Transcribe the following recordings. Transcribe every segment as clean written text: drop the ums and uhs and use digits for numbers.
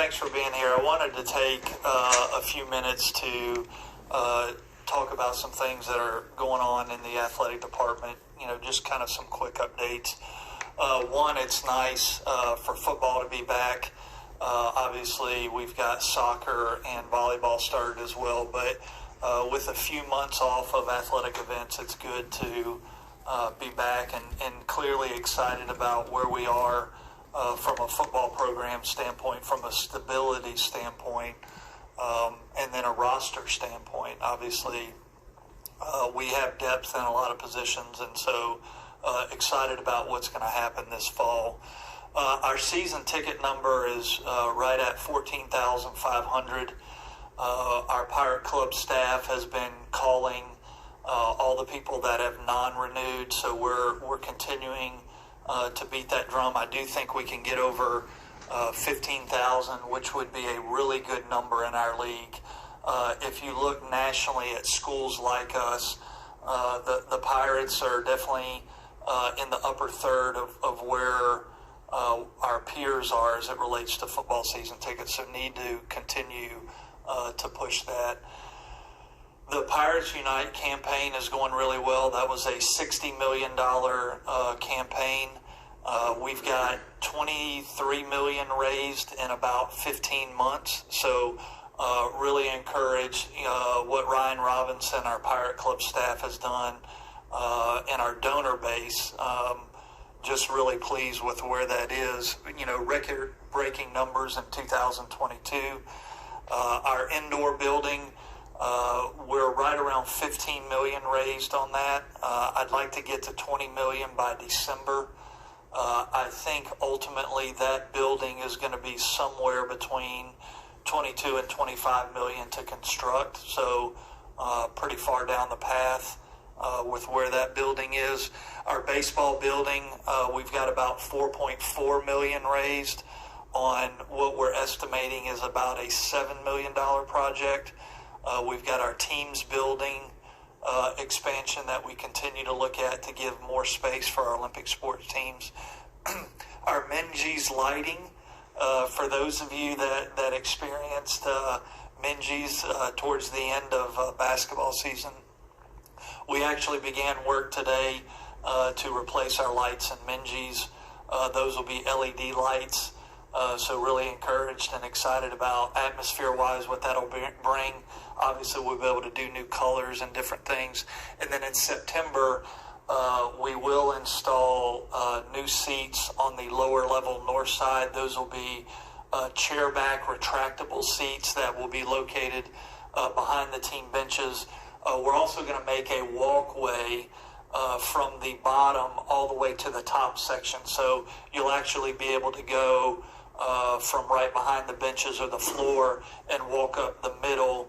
thanks for being here. I wanted to take a few minutes to talk about some things that are going on in the athletic department, just kind of some quick updates. One, it's nice for football to be back. Obviously, we've got soccer and volleyball started as well, but with a few months off of athletic events, it's good to be back and clearly excited about where we are from a football program standpoint, from a stability standpoint, and then a roster standpoint. Obviously, we have depth in a lot of positions, and so excited about what's going to happen this fall. Our season ticket number is right at 14,500. Our Pirate Club staff has been calling all the people that have non-renewed, so we're continuing to beat that drum. I do think we can get over 15,000, which would be a really good number in our league. If you look nationally at schools like us, the Pirates are definitely in the upper third of where our peers are as it relates to football season tickets, so need to continue to push that. The Pirates Unite campaign is going really well. That was a $60 million campaign. We've got $23 million raised in about 15 months. So really encourage what Ryan Robinson, our Pirate Club staff, has done in our donor base. Just really pleased with where that is. Record-breaking numbers in 2022. Our indoor building, we're right around 15 million raised on that. I'd like to get to 20 million by December. I think ultimately that building is going to be somewhere between 22 and 25 million to construct. So pretty far down the path with where that building is. Our baseball building, we've got about 4.4 million raised on what we're estimating is about a $7 million project. We've got our teams building expansion that we continue to look at to give more space for our Olympic sports teams. Our Menzies lighting, for those of you that experienced Menzies towards the end of basketball season, we actually began work today to replace our lights in Menzies. Those will be LED lights. So really encouraged and excited about atmosphere-wise what that'll bring. Obviously, we'll be able to do new colors and different things. And then in September, we will install new seats on the lower level north side. Those will be chair-back retractable seats that will be located behind the team benches. We're also going to make a walkway from the bottom all the way to the top section. So you'll actually be able to go from right behind the benches or the floor and walk up the middle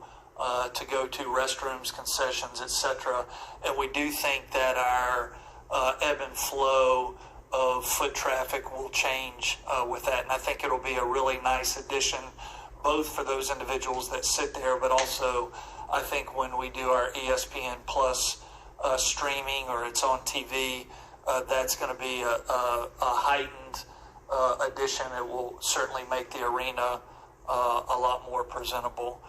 to go to restrooms, concessions, etc. And we do think that our ebb and flow of foot traffic will change with that. And I think it'll be a really nice addition, both for those individuals that sit there, but also I think when we do our ESPN Plus streaming or it's on TV, that's going to be a heightened addition. It will certainly make the arena a lot more presentable.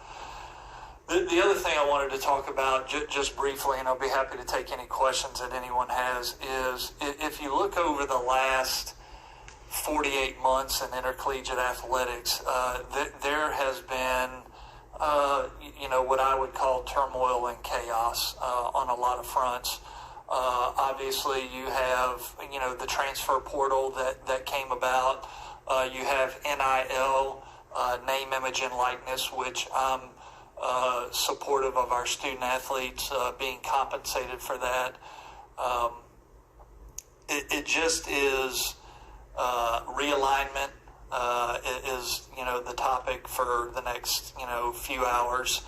The other thing I wanted to talk about just briefly, and I'll be happy to take any questions that anyone has, is if you look over the last 48 months in intercollegiate athletics, there has been what I would call turmoil and chaos on a lot of fronts. Obviously, you have, the transfer portal that came about. You have NIL, name, image, and likeness, which I'm supportive of our student athletes being compensated for that. It just is realignment is, the topic for the next, few hours.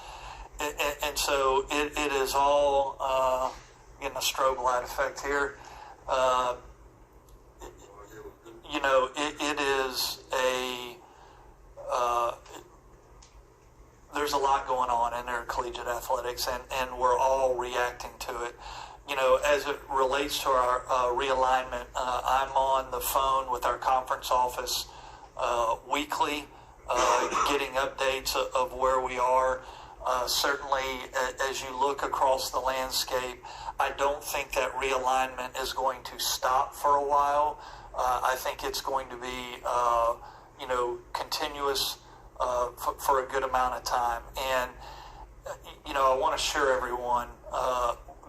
And so it is all... getting a strobe light effect here. It is there's a lot going on in intercollegiate athletics, and we're all reacting to it. As it relates to our realignment, I'm on the phone with our conference office weekly getting updates of where we are. Certainly, as you look across the landscape, I don't think that realignment is going to stop for a while. I think it's going to be, continuous for a good amount of time. And, I want to assure everyone,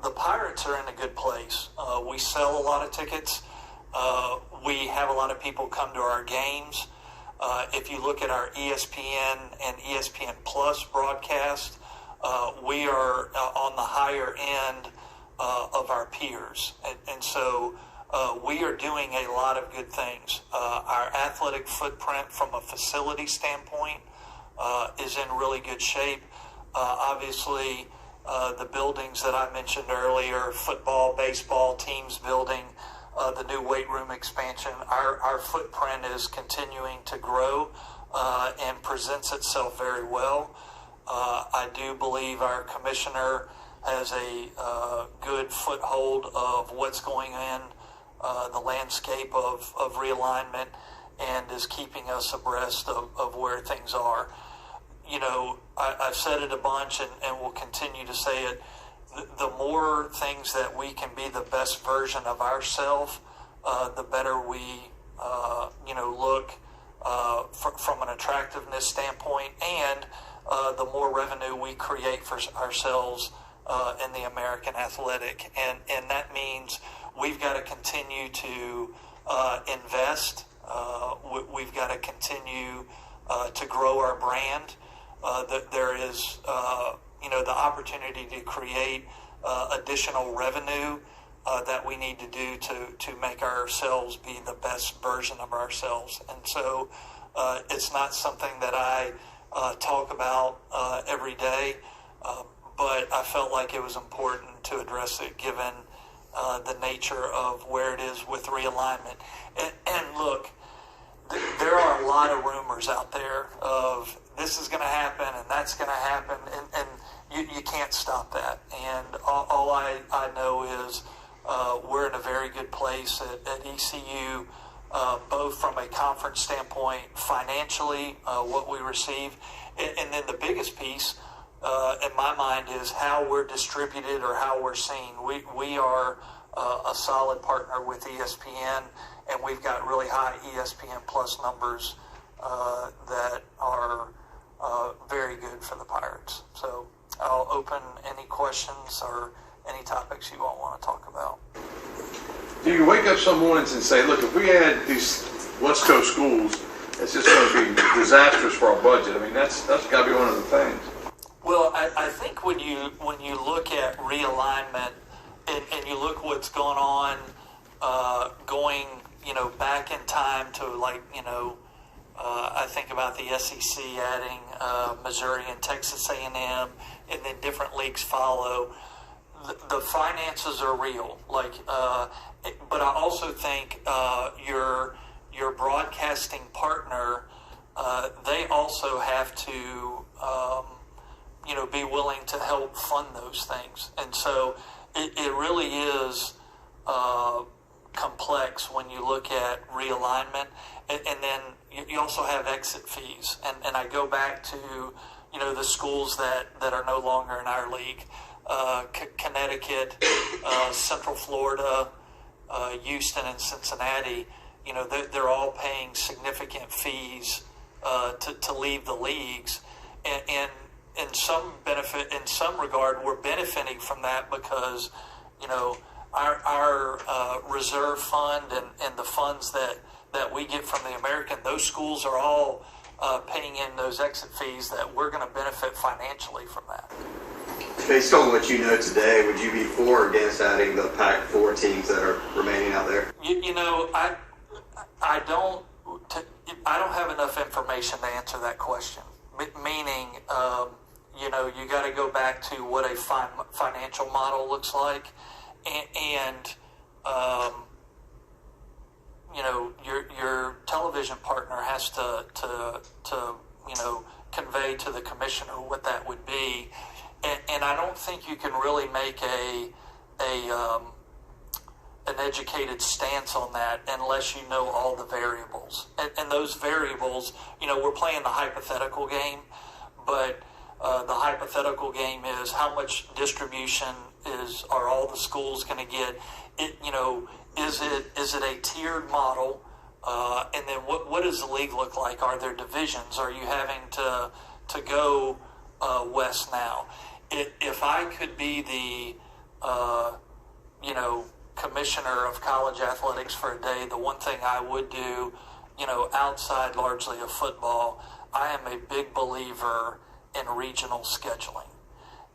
the Pirates are in a good place. We sell a lot of tickets. We have a lot of people come to our games. If you look at our ESPN and ESPN Plus broadcast, we are on the higher end of our peers. And so we are doing a lot of good things. Our athletic footprint from a facility standpoint is in really good shape. Obviously, the buildings that I mentioned earlier, football, baseball, teams building, the new weight room expansion, our footprint is continuing to grow and presents itself very well. I do believe our commissioner has a good foothold of what's going in the landscape of realignment and is keeping us abreast of where things are. I've said it a bunch and will continue to say it. The more things that we can be the best version of ourselves, the better we, look from an attractiveness standpoint, and the more revenue we create for ourselves in the American athletic. And that means we've got to continue to invest. We've got to continue to grow our brand. There is, the opportunity to create additional revenue that we need to do to make ourselves be the best version of ourselves. And so it's not something that I talk about every day, but I felt like it was important to address it given the nature of where it is with realignment. And look, there are a lot of rumors out there of this is going to happen and that's going to happen, and you can't stop that. And all I know is we're in a very good place at ECU, both from a conference standpoint, financially, what we receive, and then the biggest piece in my mind is how we're distributed or how we're seen. We are a solid partner with ESPN, and we've got really high ESPN Plus numbers that are very good for the Pirates. So I'll open any questions or any topics you all want to talk about. Do you wake up some mornings and say, look, if we add these West Coast schools, it's just going to be disastrous for our budget? I mean, that's got to be one of the things. Well, I think when you look at realignment and you look what's going on, going back in time to I think about the SEC adding Missouri and Texas A&M, and then different leagues follow. The finances are real, but I also think your broadcasting partner, they also have to be willing to help fund those things, and so it really is complex when you look at realignment, and then you also have exit fees, and I go back to the schools that are no longer in our league. Connecticut, Central Florida, Houston, and Cincinnati, they're all paying significant fees to leave the leagues, and in some regard, we're benefiting from that because our reserve fund and the funds that we get from the American, those schools are all paying in those exit fees that we're going to benefit financially from that. Based on what you know today, would you be for or against adding the Pac-4 teams that are remaining out there? I don't have enough information to answer that question. Meaning, you got to go back to what a financial model looks like, and your television partner has to convey to the commissioner what that would be. And I don't think you can really make an educated stance on that unless you know all the variables. And those variables, we're playing the hypothetical game, but the hypothetical game is how much distribution are all the schools going to get? Is it a tiered model? And then what does the league look like? Are there divisions? Are you having to go west now? If I could be the commissioner of college athletics for a day, the one thing I would do, outside largely of football, I am a big believer in regional scheduling.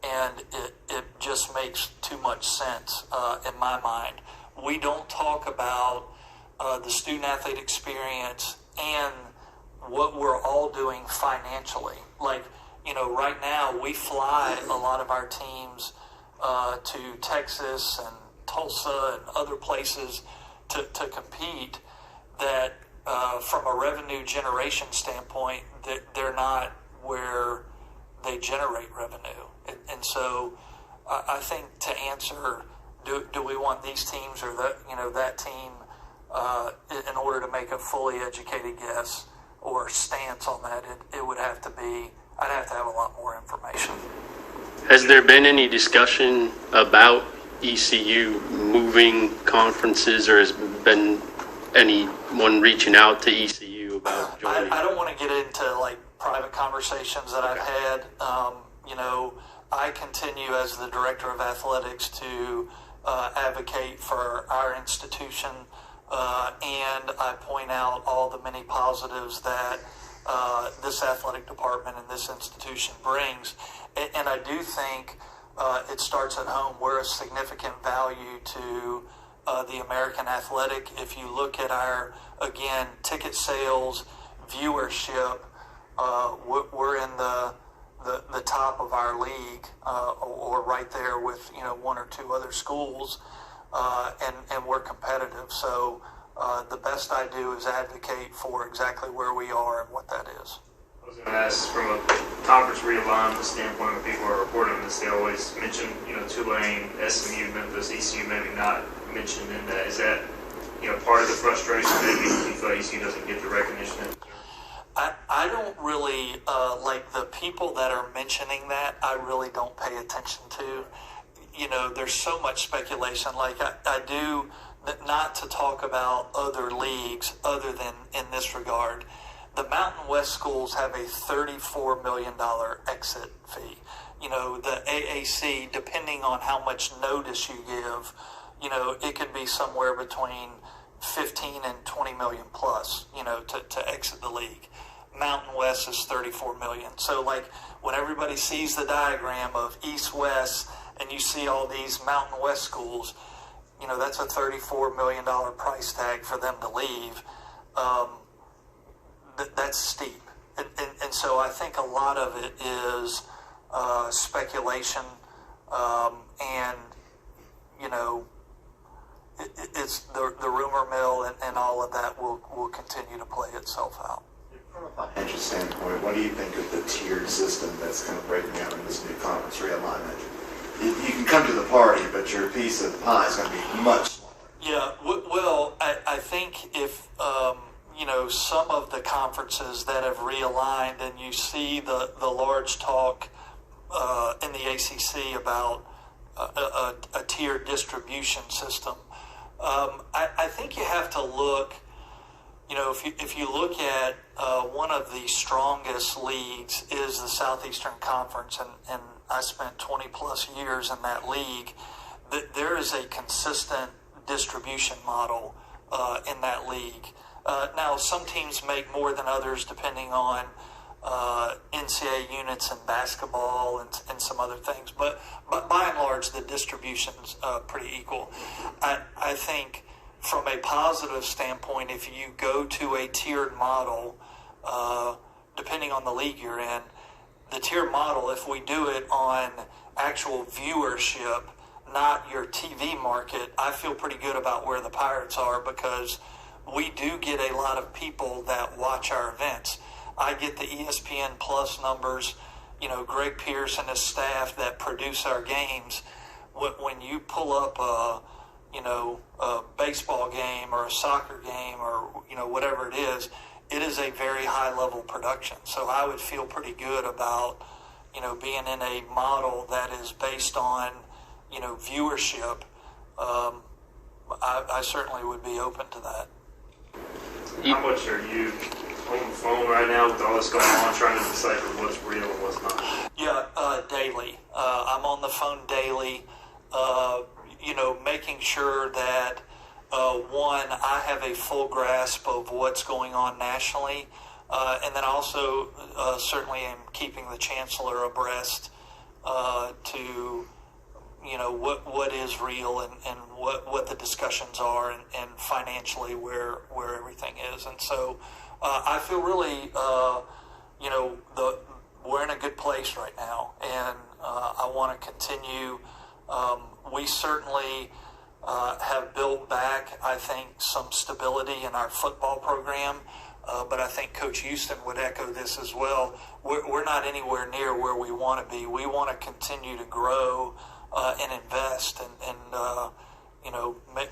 And it just makes too much sense in my mind. We don't talk about the student-athlete experience and what we're all doing financially. Like, right now we fly a lot of our teams to Texas and Tulsa and other places to compete that from a revenue generation standpoint, they're not where they generate revenue. And so I think to answer, do we want these teams or that team in order to make a fully educated guess or stance on that, it would have to be, I'd have to have a lot more information. Has there been any discussion about ECU moving conferences, or has been anyone reaching out to ECU about joining? I don't want to get into like private conversations that I've had. I continue as the director of athletics to advocate for our institution, and I point out all the many positives that this athletic department and this institution brings. And I do think it starts at home. We're a significant value to the American athletic. If you look at our, again, ticket sales, viewership, we're in the top of our league, or right there with one or two other schools, and we're competitive. So the best I do is advocate for exactly where we are and what that is. I was going to ask, from a conference realignment standpoint, when people are reporting this, they always mention, Tulane, SMU, Memphis, ECU maybe not mentioned in that. Is that, part of the frustration maybe you feel like ECU doesn't get the recognition? I don't really, like the people that are mentioning that, I really don't pay attention to. There's so much speculation. Like I do, not to talk about other leagues other than in this regard. The Mountain West schools have a $34 million exit fee. The AAC, depending on how much notice you give, it could be somewhere between 15 and 20 million plus, to exit the league. Mountain West is 34 million. So like when everybody sees the diagram of East-West and you see all these Mountain West schools, that's a $34 million price tag for them to leave. That's steep. And so I think a lot of it is speculation, and, it's the rumor mill and all of that will continue to play itself out. From a financial standpoint, what do you think of the tiered system that's kind of breaking out in this new conference realignment? You can come to the party, but your piece of the pie is going to be much smaller. Yeah, well, I think if, some of the conferences that have realigned and you see the large talk in the ACC about a tiered distribution system, I think you have to look, if you look at one of the strongest leagues is the Southeastern Conference, and I spent 20 plus years in that league, there is a consistent distribution model in that league. Now, some teams make more than others depending on NCAA units in basketball and some other things, but by and large, the distribution's pretty equal. I think from a positive standpoint, if you go to a tiered model, depending on the league you're in, the tiered model, if we do it on actual viewership, not your TV market, I feel pretty good about where the Pirates are because we do get a lot of people that watch our events. I get the ESPN Plus numbers, Greg Pierce and his staff that produce our games. When you pull up a baseball game or a soccer game or, whatever it is a very high level production. So I would feel pretty good about, being in a model that is based on, viewership. I certainly would be open to that. How much are you on the phone right now with all this going on, trying to decipher what's real and what's not? Yeah, daily. I'm on the phone daily, making sure that, one, I have a full grasp of what's going on nationally, and then also certainly am keeping the chancellor abreast to, what is real and what the discussions are and financially where everything is. And so I feel really, we're in a good place right now, and I want to continue. We certainly have built back, I think, some stability in our football program, but I think Coach Houston would echo this as well. We're not anywhere near where we want to be. We want to continue to grow and invest and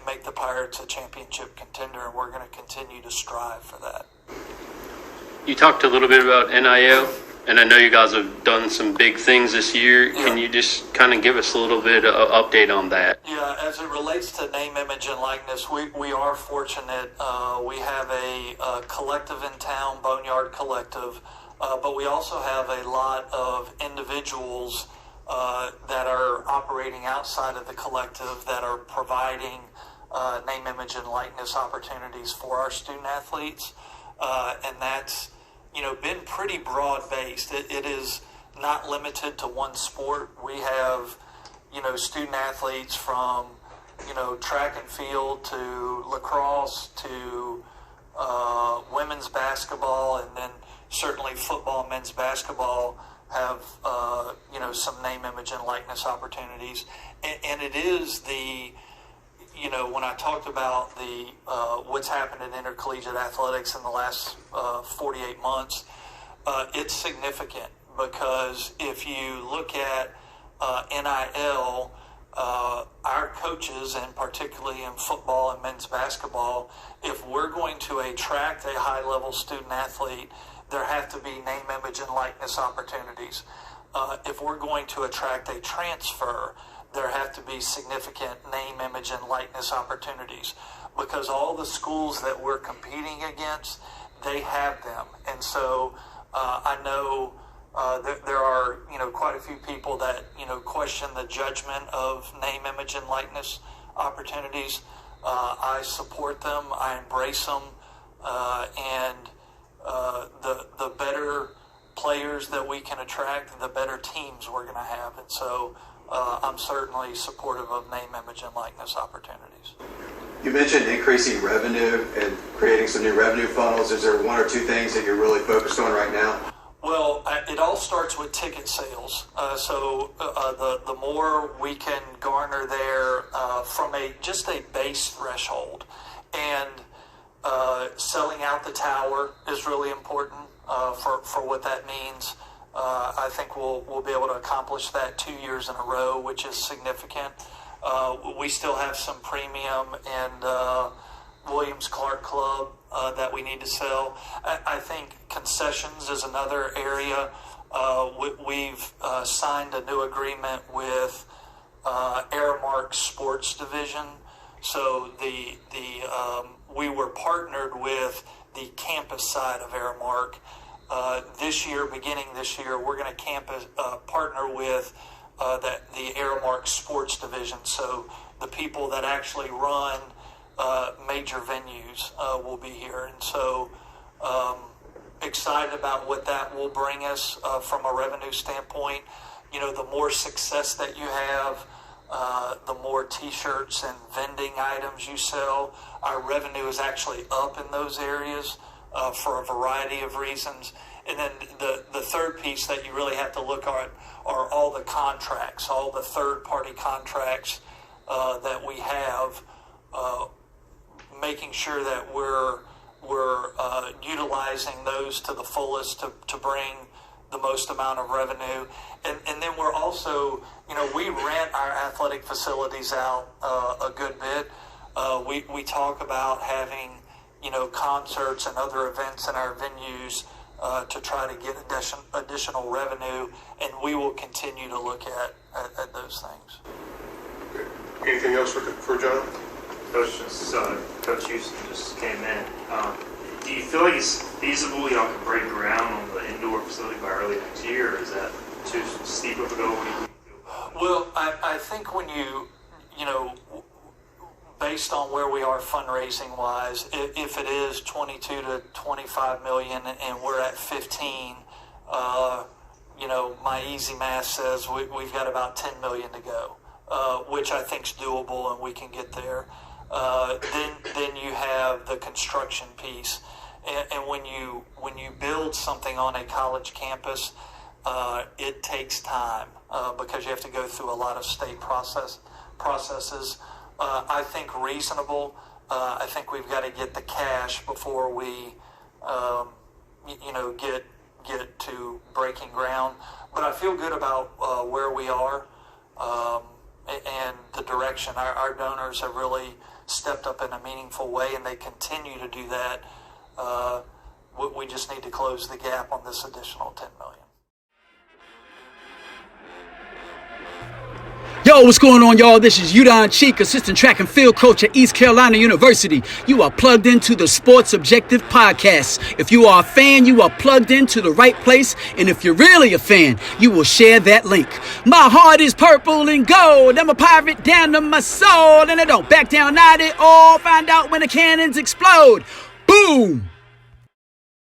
make the Pirates a championship contender, and we're going to continue to strive for that. You talked a little bit about NIL, and I know you guys have done some big things this year. Yeah. Can you just kind of give us a little bit of update on that? Yeah, as it relates to name, image, and likeness, we are fortunate. We have a collective in town, Boneyard Collective, but we also have a lot of individuals that are operating outside of the collective that are providing name, image, and likeness opportunities for our student athletes, and that's been pretty broad-based. It is not limited to one sport. We have, student athletes from, track and field to lacrosse to women's basketball, and then certainly football, men's basketball have, some name, image, and likeness opportunities. And it is the, when I talked about the what's happened in intercollegiate athletics in the last 48 months, it's significant because if you look at NIL, our coaches, and particularly in football and men's basketball, if we're going to attract a high-level student athlete, there have to be name, image, and likeness opportunities. If we're going to attract a transfer, there have to be significant name, image, and likeness opportunities because all the schools that we're competing against, they have them. And so I know there are, quite a few people that, question the judgment of name, image, and likeness opportunities. I support them. I embrace them. And the better players that we can attract, the better teams we're going to have. And so I'm certainly supportive of name, image, and likeness opportunities. You mentioned increasing revenue and creating some new revenue funnels. Is there one or two things that you're really focused on right now? Well, it all starts with ticket sales. So the more we can garner there from just a base threshold, and selling out the tower is really important for what that means. I think we'll be able to accomplish that 2 years in a row, which is significant. We still have some premium and Williams-Clark Club that we need to sell. I think concessions is another area. We've signed a new agreement with Aramark Sports Division. So we were partnered with the campus side of Aramark. Beginning this year, we're going to partner with the Aramark Sports Division. So the people that actually run major venues will be here. And so excited about what that will bring us from a revenue standpoint. The more success that you have, the more T-shirts and vending items you sell. Our revenue is actually up in those areas for a variety of reasons. And then the third piece that you really have to look at are all the contracts, all the third-party contracts that we have, making sure that we're utilizing those to the fullest to bring the most amount of revenue. And then we're also, we rent our athletic facilities out a good bit. We talk about having, concerts and other events in our venues to try to get additional revenue, and we will continue to look at those things. Anything else for John? Coach Houston just came in. Do you feel like it's feasible y'all can break ground on the indoor facility by early next year, or is that too steep of a goal? What do you feel? Well, I think when based on where we are fundraising wise, if it is 22 to 25 million and we're at 15, my easy math says we've got about 10 million to go, which I think is doable and we can get there. Then you have the construction piece, and when you build something on a college campus, it takes time because you have to go through a lot of state processes. I think reasonable. I think we've got to get the cash before we, get to breaking ground. But I feel good about where we are and the direction. Our donors have really stepped up in a meaningful way, and they continue to do that. We just need to close the gap on this additional 10 million. Yo, what's going on, y'all? This is JON, assistant track and field coach at East Carolina University. You are plugged into the Sports Objective Podcast. If you are a fan, you are plugged into the right place. And if you're really a fan, you will share that link. My heart is purple and gold. I'm a pirate down to my soul. And I don't back down, not at all. Find out when the cannons explode. Boom!